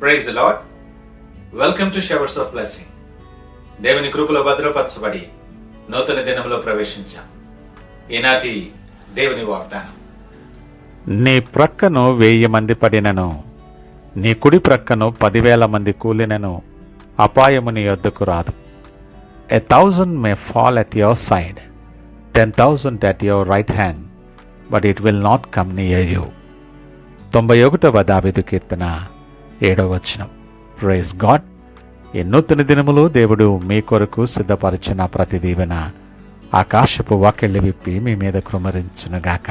Praise the lord. Welcome to showers of blessing. దేవుని కృపలో భద్రపరచబడి నూతన దినంలో ప్రవేశించాం. ఈనాటి దేవుని వాగ్దానం: నీ ప్రక్కను 1000 మంది పడినను, నీ కుడి ప్రక్కను 10,000 మంది కూలినను, అపాయము నీ యొద్దకు రాదు. 1,000 may fall at your side, 10,000 at your right hand, but it will not come near you. 91వ దావీదు కీర్తన 7వ వచనం. Praise God. ఈ నూతన దినములో దేవుడు మీ కొరకు సిద్ధపరిచిన ప్రతి దీవెన ఆకాశపు వాకిళ్ళు విప్పి మీ మీద కృమరించునుగాక.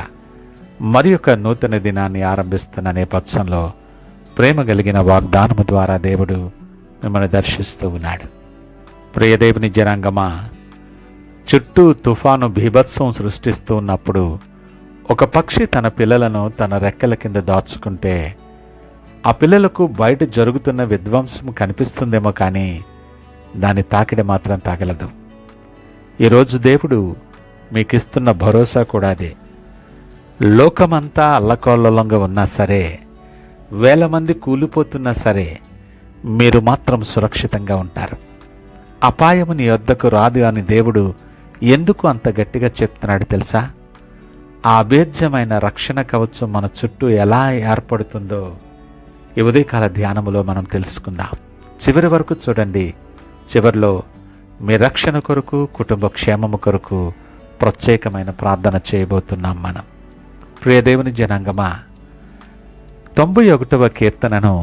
మరి ఒక నూతన దినాన్ని ఆరంభిస్తున్న నేపథ్యంలో ప్రేమ కలిగిన వాగ్దానము ద్వారా దేవుడు మిమ్మల్ని దర్శిస్తూ ఉన్నాడు. ప్రియ దేవుని జనాంగమా, చుట్టూ తుఫాను బీభత్సం సృష్టిస్తూ ఉన్నప్పుడు ఒక పక్షి తన పిల్లలను తన రెక్కల కింద దాచుకుంటే ఆ పిల్లలకు బయట జరుగుతున్న విధ్వంసం కనిపిస్తుందేమో కానీ దాని తాకిడి మాత్రం తాగలదు. ఈరోజు దేవుడు మీకిస్తున్న భరోసా కూడా అదే. లోకమంతా అల్లకల్లోలంగా ఉన్నా సరే, 1000 మంది కూలిపోతున్నా సరే, మీరు మాత్రం సురక్షితంగా ఉంటారు. అపాయము నీ వద్దకు రాదు అని దేవుడు ఎందుకు అంత గట్టిగా చెప్తున్నాడు తెలుసా? ఆ అభేద్యమైన రక్షణ కవచం మన చుట్టూ ఎలా ఏర్పడుతుందో ఈ ఉదయకాల ధ్యానములో మనం తెలుసుకుందాం. చివరి వరకు చూడండి. చివరిలో మీ రక్షణ కొరకు, కుటుంబ క్షేమము కొరకు ప్రత్యేకమైన ప్రార్థన చేయబోతున్నాం మనం. ప్రియదేవుని జనాంగమా, 91వ కీర్తనను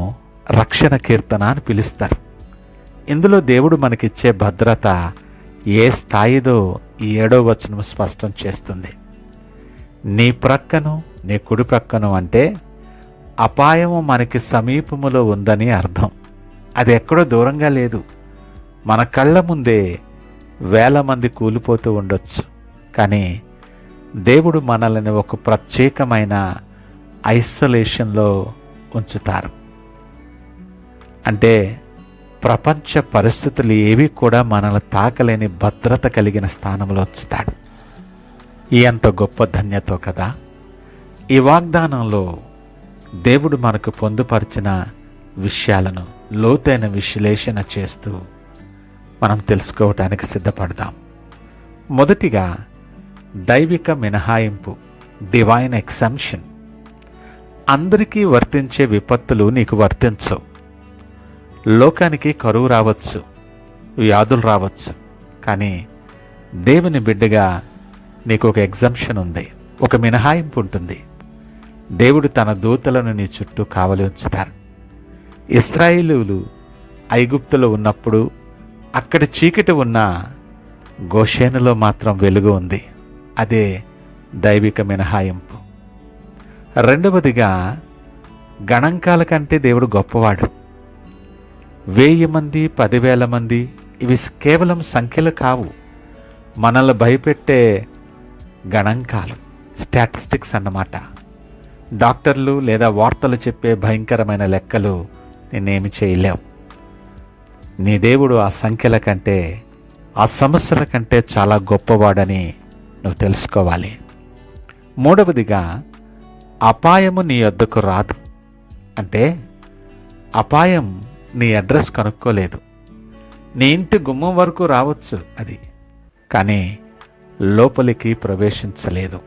రక్షణ కీర్తన అని పిలుస్తారు. ఇందులో దేవుడు మనకిచ్చే భద్రత ఏ స్థాయిదో ఈ 7వ వచనం స్పష్టం చేస్తుంది. నీ ప్రక్కను, నీ కుడి ప్రక్కను అంటే అపాయము మనకి సమీపములో ఉందని అర్థం. అది ఎక్కడో దూరంగా లేదు, మన కళ్ళ ముందే 1000 మంది కూలిపోతూ ఉండొచ్చు. కానీ దేవుడు మనల్ని ఒక ప్రత్యేకమైన ఐసోలేషన్లో ఉంచుతారు. అంటే ప్రపంచ పరిస్థితులు ఏవి కూడా మనల్ని తాకలేని భద్రత కలిగిన స్థానంలో ఉంచుతాడు. ఎంత గొప్ప ధన్యతో కదా! ఈ వాగ్దానంలో దేవుడు మనకు పొందుపరిచిన విషయాలను లోతైన విశ్లేషణ చేస్తూ మనం తెలుసుకోవటానికి సిద్ధపడదాం. మొదటిగా దైవిక మినహాయింపు, డివైన్ ఎక్సెంప్షన్. అందరికీ వర్తించే విపత్తులు నీకు వర్తించవు. లోకానికి కరువు రావచ్చు, వ్యాధులు రావచ్చు, కానీ దేవుని బిడ్డగా నీకు ఒక ఎగ్జంప్షన్ ఉంది, ఒక మినహాయింపు ఉంటుంది. దేవుడు తన దూతలను నీ చుట్టూ కావలి ఉంచుతారు. ఇశ్రాయేలీయులు ఐగుప్తులో ఉన్నప్పుడు అక్కడ చీకటి ఉన్న గోషేనులో మాత్రం వెలుగు ఉంది. అదే దైవిక మినహాయింపు. రెండవదిగా గణాంకాల కంటే దేవుడు గొప్పవాడు. 1000 మంది, 10,000 మంది ఇవి కేవలం సంఖ్యలు కావు, మనల్ని భయపెట్టే గణాంకాలు, స్టాటిస్టిక్స్ అన్నమాట. డాక్టర్లు లేదా వార్తలు చెప్పే భయంకరమైన లెక్కలు నిన్నేమి చేయలేవు. నీ దేవుడు ఆ సంఖ్యల కంటే, ఆ సమస్యల కంటే చాలా గొప్పవాడని నువ్వు తెలుసుకోవాలి. మూడవదిగా అపాయము నీ వద్దకు రాదు. అంటే అపాయం నీ అడ్రస్ కనుక్కోలేదు. నీ ఇంటి గుమ్మం వరకు రావచ్చు అది, కానీ లోపలికి ప్రవేశించలేదు.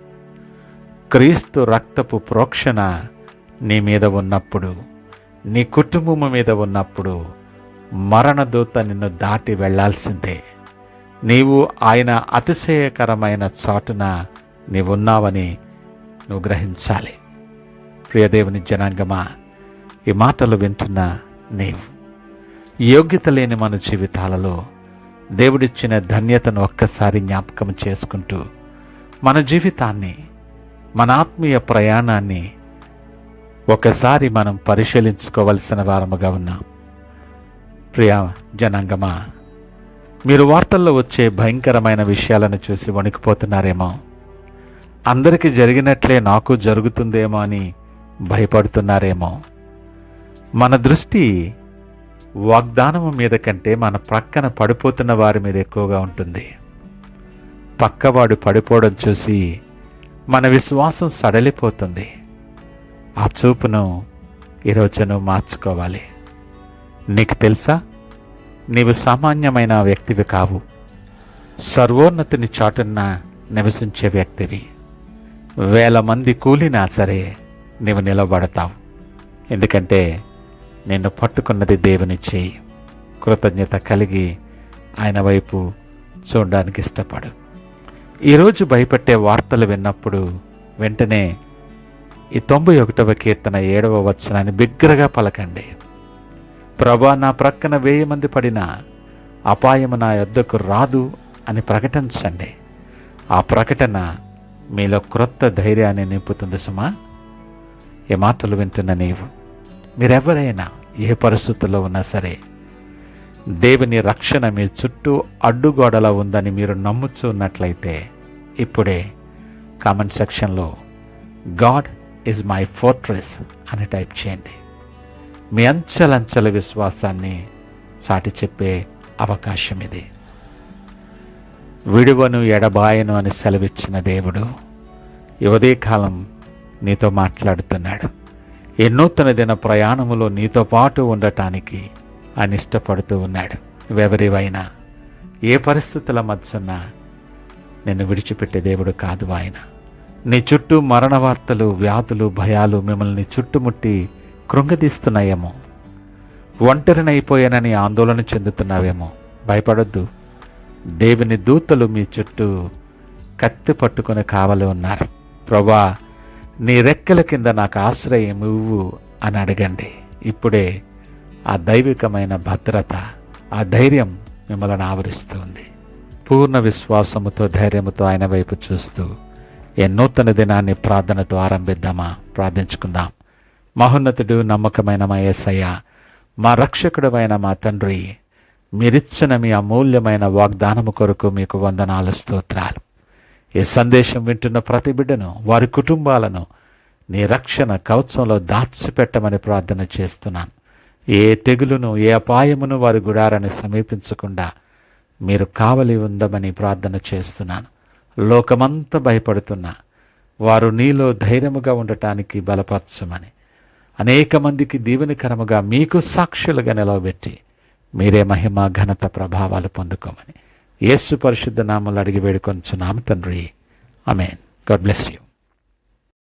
క్రీస్తు రక్తపు ప్రోక్షణ నీ మీద ఉన్నప్పుడు, నీ కుటుంబము మీద ఉన్నప్పుడు మరణదూత నిన్ను దాటి వెళ్లాల్సిందే. నీవు ఆయన అతిశయకరమైన చాటున నీవున్నావని నువ్వు గ్రహించాలి. ప్రియదేవుని జనాంగమా, ఈ మాటలు వింటున్న నీవు యోగ్యత లేని మన జీవితాలలో దేవుడిచ్చిన ధన్యతను ఒక్కసారి జ్ఞాపకం చేసుకుంటూ మన జీవితాన్ని, మన ఆత్మీయ ప్రయాణాన్ని ఒకసారి మనం పరిశీలించుకోవలసిన వారముగా ఉన్నాం. ప్రియ జనాంగమా, మీరు వార్తల్లో వచ్చే భయంకరమైన విషయాలను చూసి వణికిపోతున్నారేమో, అందరికీ జరిగినట్లే నాకు జరుగుతుందేమో అని భయపడుతున్నారేమో. మన దృష్టి వాగ్దానము మీద కంటే మన ప్రక్కన పడిపోతున్న వారి మీద ఎక్కువగా ఉంటుంది. పక్కవాడు పడిపోవడం చూసి మన విశ్వాసం సడలిపోతుంది. ఆ చూపును ఈరోజు నువ్వు మార్చుకోవాలి. నీకు తెలుసా, నీవు సామాన్యమైన వ్యక్తివి కావు. సర్వోన్నతిని చాటున్న నివసించే వ్యక్తివి. 1000 మంది కూలినా సరే నీవు నిలబడతావు. ఎందుకంటే నిన్ను పట్టుకున్నది దేవుని చేయి. కృతజ్ఞత కలిగి ఆయన వైపు చూడడానికి ఇష్టపడు. ఈరోజు భయపెట్టే వార్తలు విన్నప్పుడు వెంటనే ఈ 91వ కీర్తన 7వ వచనాన్ని బిగ్గరగా పలకండి. ప్రభా, నా ప్రక్కన 1000 మంది పడినా అపాయము నా యొద్దకు రాదు అని ప్రకటించండి. ఆ ప్రకటన మీలో క్రొత్త ధైర్యాన్ని నింపుతుంది సుమా. ఈ మాటలు వింటున్న నీవు, మీరెవరైనా ఏ పరిస్థితుల్లో ఉన్నా సరే, దేవుని రక్షణ మీ చుట్టూ అడ్డుగోడలా ఉందని మీరు నమ్ముచూ ఉన్నట్లయితే ఇప్పుడే కామెంట్ సెక్షన్లో గాడ్ ఈజ్ మై ఫోర్ట్రెస్ అని టైప్ చేయండి. మీ అంచెలంచెల విశ్వాసాన్ని చాటి చెప్పే అవకాశం ఇది. విడువను ఎడబాయను అని సెలవిచ్చిన దేవుడు ఈ ఉదయకాలం నీతో మాట్లాడుతున్నాడు. ఈ నూతన దిన ప్రయాణములో నీతో పాటు ఉండటానికి ఆయన ఇష్టపడుతూ ఉన్నాడు. నువ్వెవరివైనా ఏ పరిస్థితుల మధ్యన్నా నిన్ను విడిచిపెట్టే దేవుడు కాదు ఆయన. నీ చుట్టూ మరణ వార్తలు, వ్యాధులు, భయాలు మిమ్మల్ని చుట్టుముట్టి కృంగదీస్తున్నాయేమో. ఒంటరినైపోయానని ఆందోళన చెందుతున్నావేమో. భయపడొద్దు. దేవుని దూతలు మీ చుట్టూ కత్తి పట్టుకుని కావలి ఉన్నారు. ప్రభా, నీ రెక్కల కింద నాకు ఆశ్రయం ఇవ్వు అని అడగండి. ఇప్పుడే ఆ దైవికమైన భద్రత, ఆ ధైర్యం మిమ్మల్ని ఆవరిస్తుంది. పూర్ణ విశ్వాసముతో, ధైర్యముతో ఆయన వైపు చూస్తూ ఈ నూతన దినాన్ని ప్రార్థనతో ఆరంభిద్దామా? ప్రార్థించుకుందాం. మహోన్నతుడు, నమ్మకమైన మా యేసయ్య, మా రక్షకుడమైన మా తండ్రి, మీరిచ్చిన మీ అమూల్యమైన వాగ్దానము కొరకు మీకు వందనాలు, స్తోత్రాలు. ఈ సందేశం వింటున్న ప్రతి బిడ్డను, వారి కుటుంబాలను నీ రక్షణ కవచంలో దాచిపెట్టమని ప్రార్థన చేస్తున్నాను. ఏ తెగులును, ఏ అపాయమును వారి గుడారాన్ని సమీపించకుండా మీరు కావలి ఉండమని ప్రార్థన చేస్తున్నాను. లోకమంతా భయపడుతున్నా వారు నీలో ధైర్యముగా ఉండటానికి బలపరచమని, అనేక మందికి దీవెనకరముగా మీకు సాక్షులుగా నిలవబెట్టి మీరే మహిమ, ఘనత, ప్రభావాలు పొందుకోమని యేసు పరిశుద్ధ నామములో అడిగి వేడుకొంచున్నాము తండ్రి. ఆమేన్. God bless you.